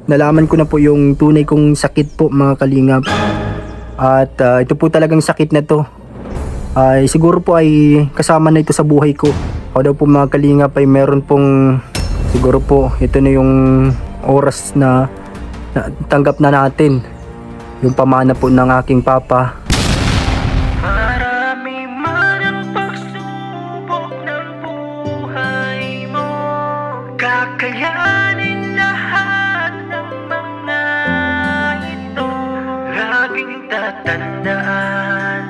nalaman ko na po yung tunay kong sakit po mga kalingap. At ito po talagang sakit na to ay siguro po ay kasama na ito sa buhay ko. Ako daw po mga kalingap ay meron pong siguro po ito na yung oras na tanggap na natin yung pamana po ng aking papa. Marami man ang pagsubok ng buhay mo, kakayanin lahat ng mga ito. Laging tatandaan,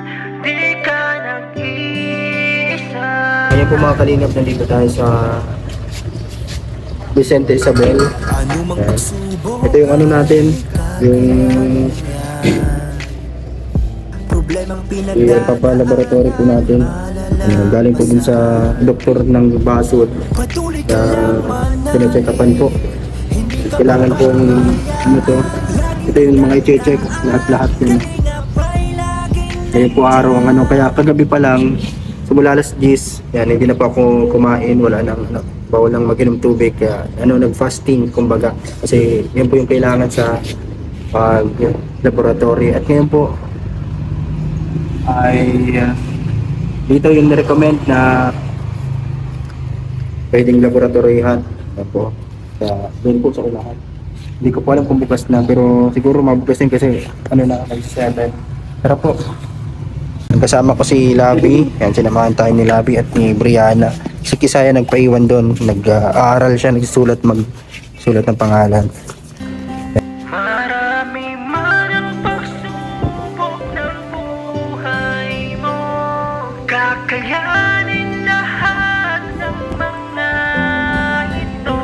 di ka nag-iisa. Ngayon po mga kalingap, nandito tayo sa Vicente Isabel. Ito yung ano natin, yung papalaboratory po natin. Galing po dun sa doktor ng Basud na pinacheck-upan po. Kailangan pong ano to, ito yung mga i-check lahat yun. Ngayon po araw ang ano, kaya kagabi pa lang simula alas 10, yan, hindi na po ako kumain, wala nang bawal nang mag-inom tubig, kaya ano, nag-fasting kumbaga, kasi yan po yung kailangan sa laboratory. At ngayon po ay dito yung nirecommend na pwedeng laboratoryhan. Yan po, doon po sa unahan. Hindi ko po alam kung bukas na, pero siguro mabukas din kasi ano na, nag-7. Tara po. Kasama ko si Labi, yan, sinamahan tayo ni Labi at ni Brianna. Si Kisaya nagpaiwan doon, nag-aaral siya, nagsulat ng pangalan. Marami man ang pagsubok ng buhay mo, kakayanin lahat ng mga ito.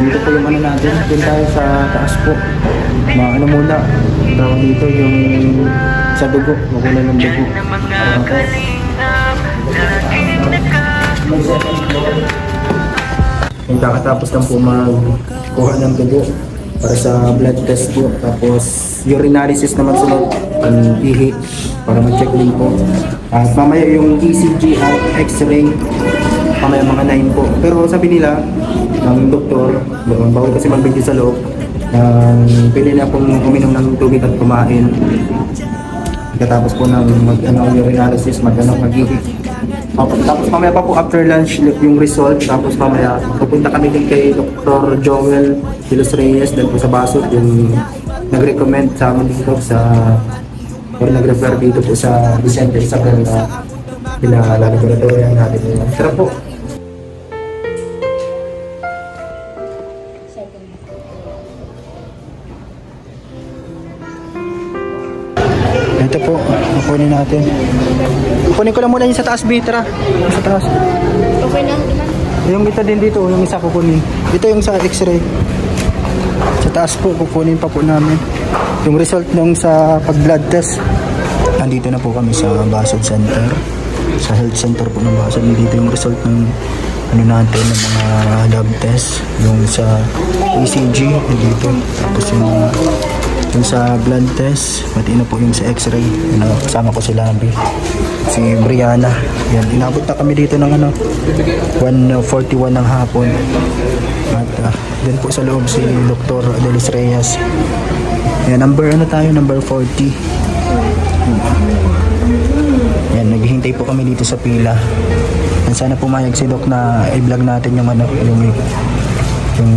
Dito po yung ano natin, doon tayo sa taas po. Ano muna, tawag dito yung sa dugo, magulan ng dugo. Yung kakatapos lang po magkuha ng dugo para sa blood test po. Tapos urinalysis naman sunod, ang ihi para mag-check din po. At mamaya yung ECG at X-ray, mamaya mga 9 po. Pero sabi nila ng doktor, bawal kasi magbigay sa loob, pwede na pong uminom ng tubig at kumain. Pagkatapos po ng urinalysis, mag-ihi. Tapos mamaya pa po after lunch yung result. Tapos mamaya pupunta kami din kay Dr. Joel De Los Reyes dahil po sa Basud, yung nag-recommend sa amin dito or nag-refer dito po sa Vicente Isabel na pinalaboratory natin. Tara po. Ito po, kukunin natin. Kukunin ko lang muna yung sa taas, B. Tara, sa taas. Okay lang, diba? Yung ito din dito, yung isa kukunin. Ito yung sa X-ray. Sa taas po, kukunin pa po namin. Yung result nung sa pag-blood test. Nandito na po kami sa Basud Center. Sa health center po ng Basud. Nandito yung result ng ano natin, ng mga lab test. Yung sa ECG, nandito. Tapos yung sa blood test, pati na po yung sa X-ray. Kasama ko si Labi, si Brianna. Yan, inabot na kami dito ng 1:41 ng hapon. At din po sa loob si Dr. De Los Reyes. Yan, number 40. Yan, naghihintay po kami dito sa pila. Yan, sana pumayag si Doc na i-vlog natin yung yung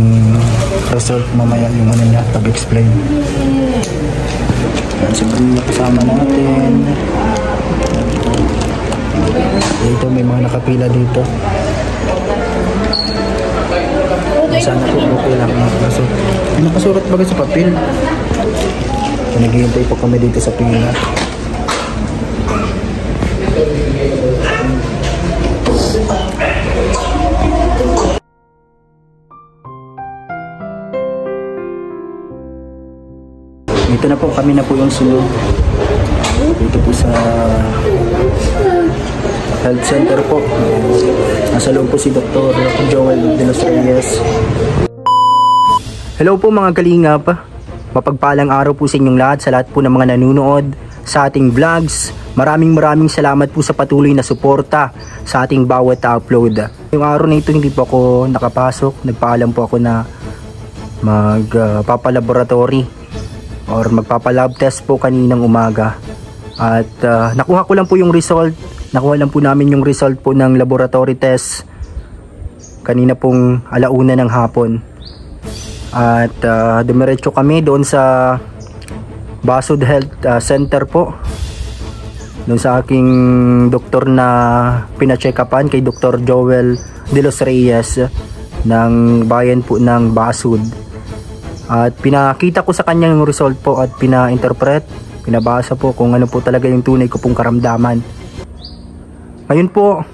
result mamaya, yung niya, pag-explain. Yan, siguro kasama natin. Dito may mga nakapila dito. Sana po okay lang yung result. May nakasurat bagay sa papel. Naghihintay po kami dito sa pila. Dito na po, kami na po yung sunod. Dito po sa health center po. Nasa loob po si Dr. Joel De Los Reyes. Hello po mga kalingap. Mapagpalang araw po sa inyong lahat, sa lahat po ng mga nanonood sa ating vlogs. Maraming salamat po sa patuloy na suporta sa ating bawat upload. Yung araw na ito hindi po ako nakapasok. Nagpaalam po ako na magpapalaboratory or magpapalab test po kaninang umaga. At nakuha ko lang po yung result. Nakuha lang po namin yung result po ng laboratory test kanina pong 1:00 ng hapon. At dumiretso kami doon sa Basud Health Center po, doon sa aking doktor na pina-check-upan, kay Dr. Joel De Los Reyes ng bayan po ng Basud. At pinakita ko sa kanya yung result po at pina-interpret, pinabasa po kung ano po talaga yung tunay ko pong karamdaman. Ngayon po,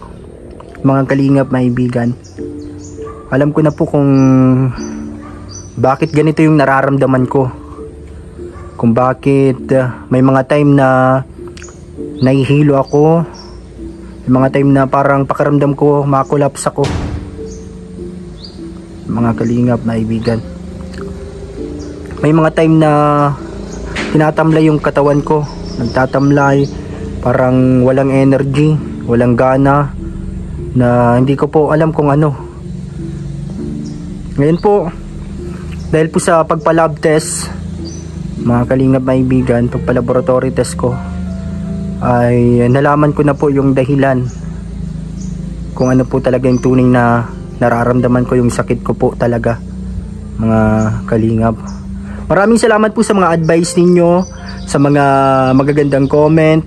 mga kalingap, maibigan, alam ko na po kung bakit ganito yung nararamdaman ko. Kung bakit may mga time na nahihilo ako, may mga time na parang pakiramdam ko makulaps ako. Mga kalingap, maibigan, may mga time na tinatamlay yung katawan ko, nagtatamlay, parang walang energy, walang gana, na hindi ko po alam kung ano. Ngayon po, dahil po sa pagpa-lab test, mga kalingap, maibigan, pagpa-laboratory test ko, ay nalaman ko na po yung dahilan kung ano po talaga yung tunay na nararamdaman ko, yung sakit ko po talaga, mga kalingap. Maraming salamat po sa mga advice ninyo, sa mga magagandang comment,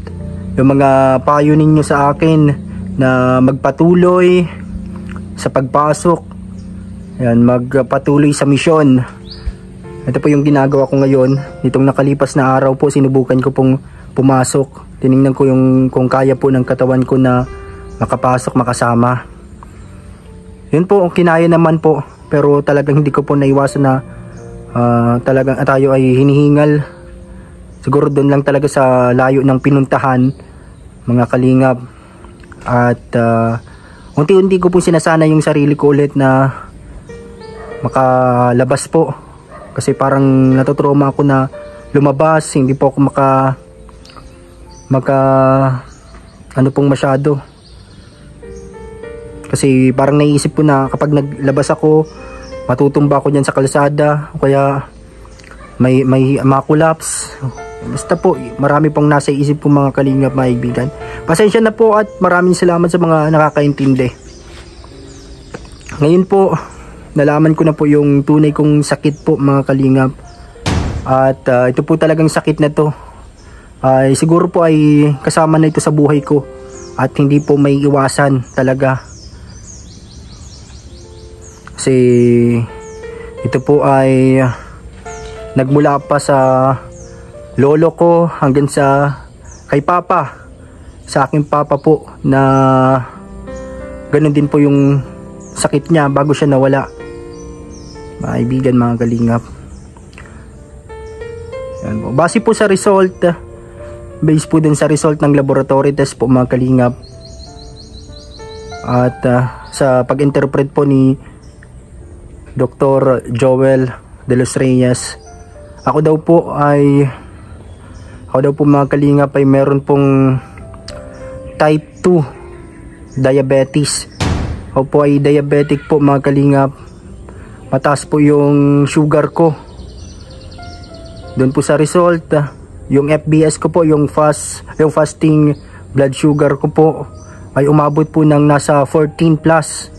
yung mga payo ninyo sa akin na magpatuloy sa pagpasok, ayan, magpatuloy sa misyon. Ito po yung ginagawa ko ngayon. Nitong nakalipas na araw po, sinubukan ko pong pumasok. Tiningnan ko yung kung kaya po ng katawan ko na makapasok, makasama. Yun po, kinaya naman po. Pero talagang hindi ko po naiwasan na talagang tayo ay hinihingal. Siguro doon lang talaga sa layo ng pinuntahan, mga kalingap. At unti-unti ko po sinasana yung sarili ko ulit na makalabas po. Kasi parang natutrauma ako na lumabas, hindi po ako ano pong masyado. Kasi parang naiisip ko na kapag naglabas ako, matutumba ako dyan sa kalsada, o kaya may makulaps. Basta po, marami pong nasa isip ko, mga kalingap, maibigan. Pasensya na po at maraming salamat sa mga nakakaintindi. Ngayon po, nalaman ko na po yung tunay kong sakit po, mga kalingap. At ito po talagang sakit na to ay siguro po ay kasama na ito sa buhay ko at hindi po may iwasan talaga. Kasi ito po ay nagmula pa sa lolo ko hanggang sa kay papa, sa aking papa po, na ganun din po yung sakit niya bago siya nawala, maibigan, mga kalingap. Yan po. Base po sa result, base po din sa result ng laboratory test po, mga kalingap, at sa pag-interpret po ni Dr. Joel De Los Reyes, ako daw po mga kalingap ay meron pong type 2 diabetes. Ako po ay diabetic po, mga kalingap. Mataas po yung sugar ko. Doon po sa result, yung FBS ko po, yung fasting blood sugar ko po ay umabot po ng nasa 14 plus.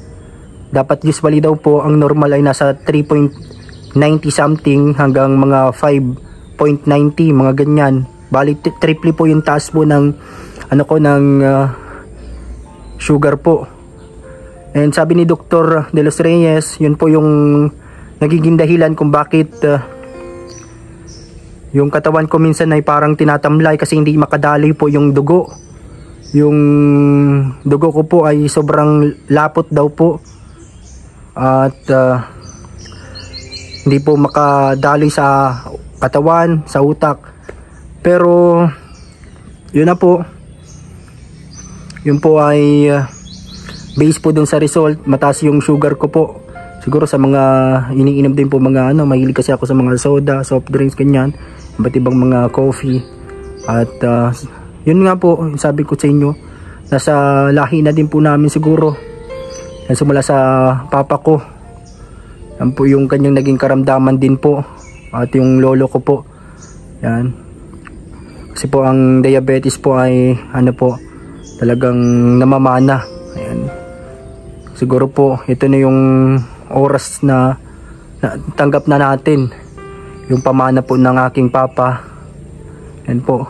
Dapat usually daw po ang normal ay nasa 3.90 something hanggang mga 5.90, mga ganyan. Bali triple po yung taas po ng sugar po. And sabi ni Dr. De Los Reyes, yun po yung nagiging dahilan kung bakit yung katawan ko minsan ay parang tinatamlay kasi hindi makadaloy po yung dugo. Yung dugo ko po ay sobrang lapot daw po. At hindi po makadaloy sa katawan, sa utak. Pero yun na po, yun po ay base po dun sa result. Mataas yung sugar ko po. Siguro sa mga iniinom din po, mga mahilig kasi ako sa mga soda, soft drinks, ganyan, iba't ibang mga coffee. At yun nga po, sabi ko sa inyo, nasa lahi na din po namin siguro. Simula sa papa ko Yan po yung kanyang naging karamdaman din po. At yung lolo ko po. Yan. Kasi po ang diabetes po ay ano po, talagang namamana. Ayan. Siguro po ito na yung oras na tanggap na natin yung pamana po ng aking papa. Yan po.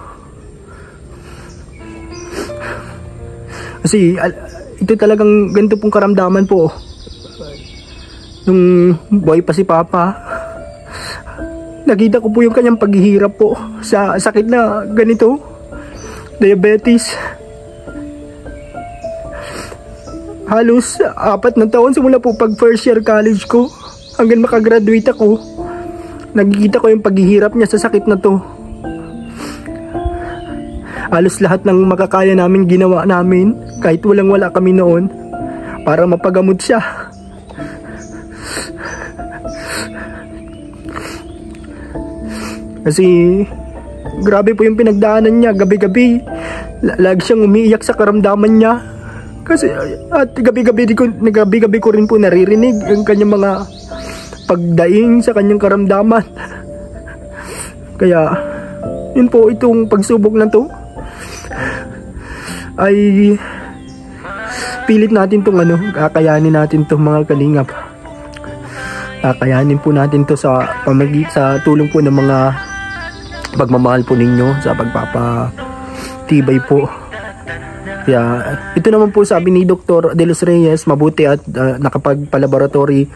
Kasi ito talagang ganito pong karamdaman po. Nung buhay pa si papa, nakita ko po yung kanyang paghihirap po sa sakit na ganito, diabetes. Halos 4 na taon simula po pag first year college ko hanggang makagraduate ako, nakikita ko yung paghihirap niya sa sakit na to. Halos lahat ng makakaya namin ginawa namin kahit walang-wala kami noon para mapagamot siya. Kasi grabe po yung pinagdaanan niya, gabi-gabi lagi siyang umiiyak sa karamdaman niya. Kasi at gabi-gabi ko rin po naririnig ang kanyang mga pagdaing sa kanyang karamdaman. Kaya yun po, itong pagsubok na to ay pilit natin tong kakayanin natin to mga kalingap. Kakayanin po natin to sa tulong po ng mga pagmamahal po ninyo, sa pagpapatibay po. Kaya ito naman po sabi ni Dr. De Los Reyes, mabuti at nakapagpa-laboratory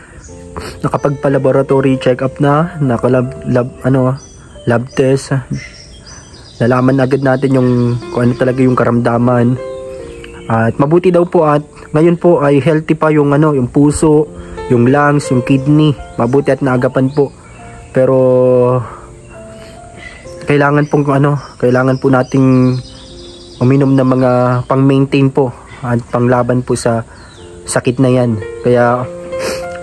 check up na, lab test. Nalaman agad natin kung ano talaga yung karamdaman. At mabuti daw po, at ngayon po ay healthy pa yung puso, yung lungs, yung kidney. Mabuti at naagapan po. Pero kailangan po nating uminom ng mga pang-maintain po at panglaban po sa sakit na yan. Kaya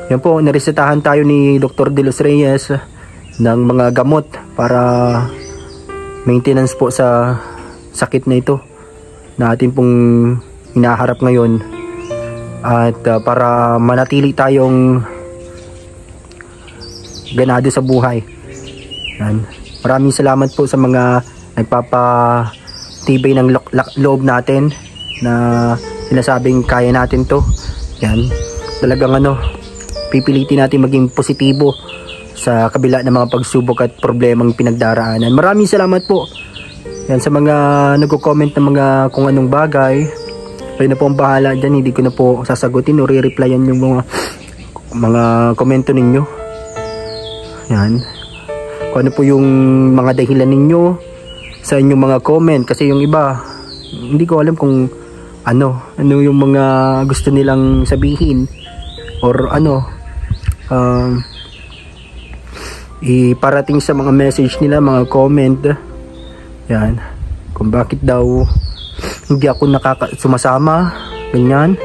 yan po, naresetahan tayo ni Dr. De Los Reyes ng mga gamot para maintenance po sa sakit na ito na atin pong hinaharap ngayon, at para manatili tayong ganado sa buhay. Yan. Maraming salamat po sa mga nagpapatibay ng loob natin na sinasabing kaya natin to. Yan. Talagang pipilitin natin maging positibo sa kabila ng mga pagsubok at problemang pinagdaraanan. Maraming salamat po. Yan, sa mga nagko-comment ng mga kung anong bagay, kayo na po ang bahala dyan. Hindi ko na po sasagutin o re-replyan yung mga komento ninyo. Yan. Kung ano po yung mga dahilan ninyo sa inyong mga comment. Kasi yung iba, hindi ko alam kung ano yung mga gusto nilang sabihin or iparating sa mga message nila, mga comment. Yan, kung bakit daw hindi ako sumasama, ganyan.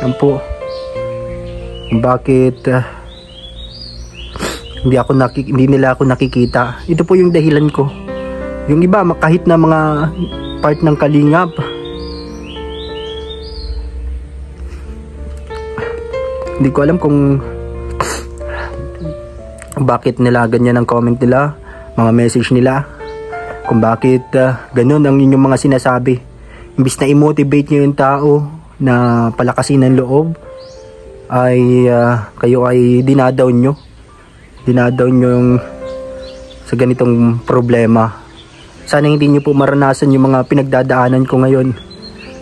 Yan po, kung bakit hindi nila ako nakikita. Ito po yung dahilan ko. Yung iba, kahit na mga part ng kalingap, hindi ko alam kung bakit nila ganyan ang comment nila, mga message nila, kung bakit ganun ang inyong mga sinasabi. Imbis na i-motivate nyo yung tao na palakasin ng loob, ay kayo ay dinadown nyo yung sa ganitong problema. Sana hindi nyo po maranasan yung mga pinagdadaanan ko ngayon.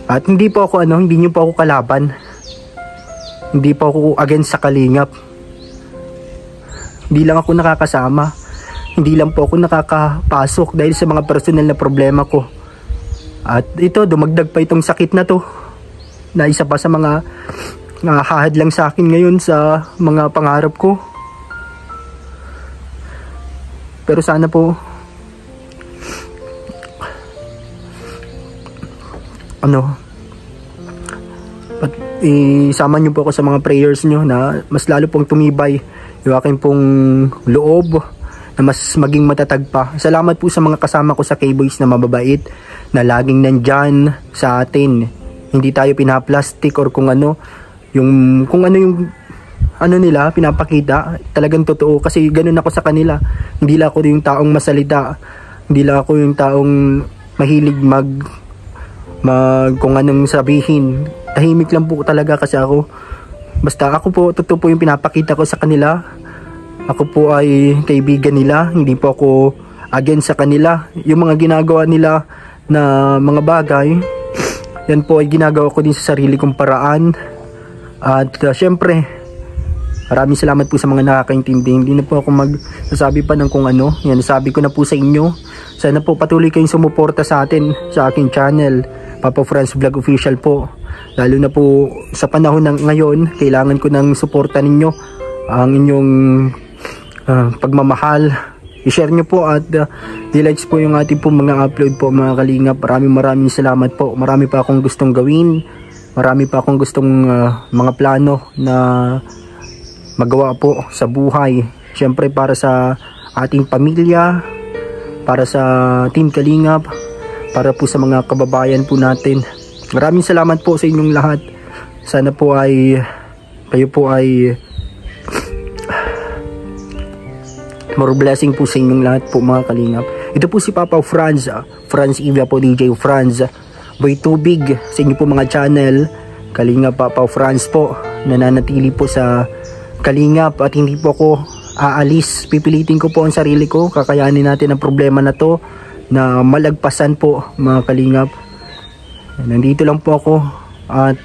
At hindi po ako hindi nyo po ako kalaban. Hindi po ako against sa kalingap. Hindi lang ako nakakasama. Hindi lang po ako nakakapasok dahil sa mga personal na problema ko. At ito, dumagdag pa itong sakit na to, na isa pa sa mga hahad lang sa akin ngayon sa mga pangarap ko. Pero sana po isama nyo po ako sa mga prayers nyo na mas lalo pong tumibay yung aking pong loob, na mas maging matatag pa. Salamat po sa mga kasama ko sa K-Boys na mababait, na laging nandyan sa atin. Hindi tayo pinaplastic or kung ano yung ano nila, pinapakita, talagang totoo kasi ganun ako sa kanila. Hindi lang ako yung taong masalita, hindi lang ako yung taong mahilig mag kung anong sabihin. Tahimik lang po talaga kasi ako. Basta ako po, totoo po yung pinapakita ko sa kanila. Ako po ay kaibigan nila, hindi po ako against sa kanila. Yung mga ginagawa nila na mga bagay, yan po ay ginagawa ko din sa sarili kong paraan. At syempre, maraming salamat po sa mga nakakaintindi. Hindi na po ako magsasabi pa ng kung ano. Yan, nasabi ko na po sa inyo. Sana po patuloy kayong sumuporta sa atin, sa aking channel, Papa Franz Vlog Official po. Lalo na po sa panahon ng ngayon, kailangan ko ng suporta ninyo, ang inyong pagmamahal. I-share nyo po at i-likes po yung ating po mga upload po mga kalingap. Maraming salamat po. Marami pa akong gustong gawin. Marami pa akong gustong mga plano na magawa po sa buhay. Siyempre para sa ating pamilya, para sa Team Kalingap, para po sa mga kababayan po natin. Maraming salamat po sa inyong lahat. Sana po ay kayo po ay more blessing po sa inyong lahat po mga kalingap. Ito po si Papa Franz, Franz Ivia po, DJ Franz, Boy Tubig sa inyo po mga channel. Kalingap Papa Franz po, nananatili po sa Kalingap at hindi po ako aalis. Pipilitin ko po ang sarili ko, kakayanin natin ang problema na to na malagpasan po mga kalingap. Nandito lang po ako at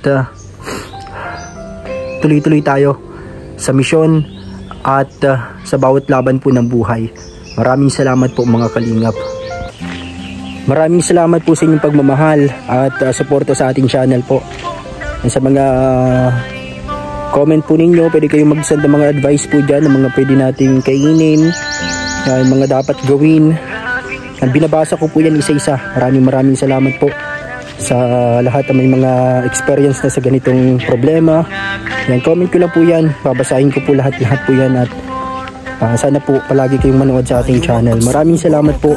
tuloy-tuloy tayo sa misyon at sa bawat laban po ng buhay. Maraming salamat po mga kalingap. Maraming salamat po sa inyong pagmamahal at suporta sa ating channel po. And sa mga comment po ninyo, pwede kayong mag-send ng mga advice po dyan, ng mga pwede nating kainin, mga dapat gawin. At binabasa ko po yan isa-isa. Maraming salamat po sa lahat ng may mga experience na sa ganitong problema. Yan, comment ko lang po yan. Babasahin ko po lahat po yan at sana po palagi kayong manood sa ating channel. Maraming salamat po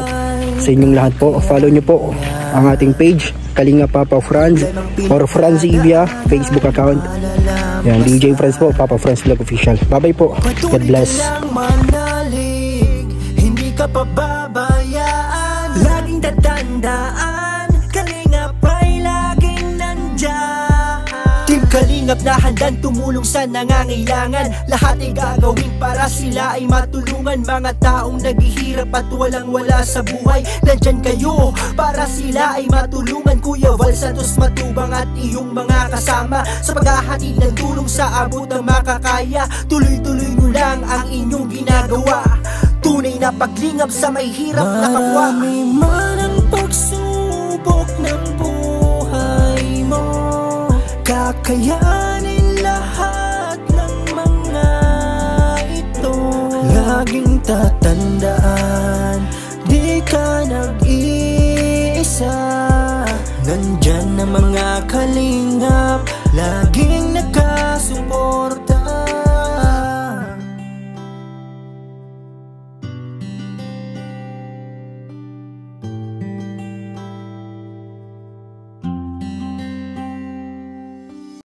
sa inyong lahat po. Follow nyo po ang ating page, Kalinga Papa Franz or Franz Ivia Facebook account. Yan, DJ Franz po, Papa Franz Vlog Official. Bye bye po. God bless. Hindi ka pababayaan, laging tatandaan, Kalingap ay laging nandyan. Team Kalingap na handang tumulong sa nangangailangan. Lahat ay gagawin para sila ay matulungan. Mga taong naghihirap at walang-wala sa buhay, nandyan kayo para sila ay matulungan. Kuya Val Santos Matubang at iyong mga kasama sa paghahatid ng tulong sa abot ng makakaya. Tuloy-tuloy nyo lang ang inyong ginagawa. Tunay na paglingap sa may hirap na kapwa. Marami man ang pagsubok ng buhay mo, kakayanin lahat ng mga ito. Laging tatandaan, di ka nag-iisa. Nandyan na mga kalingap, laging nakasuporta.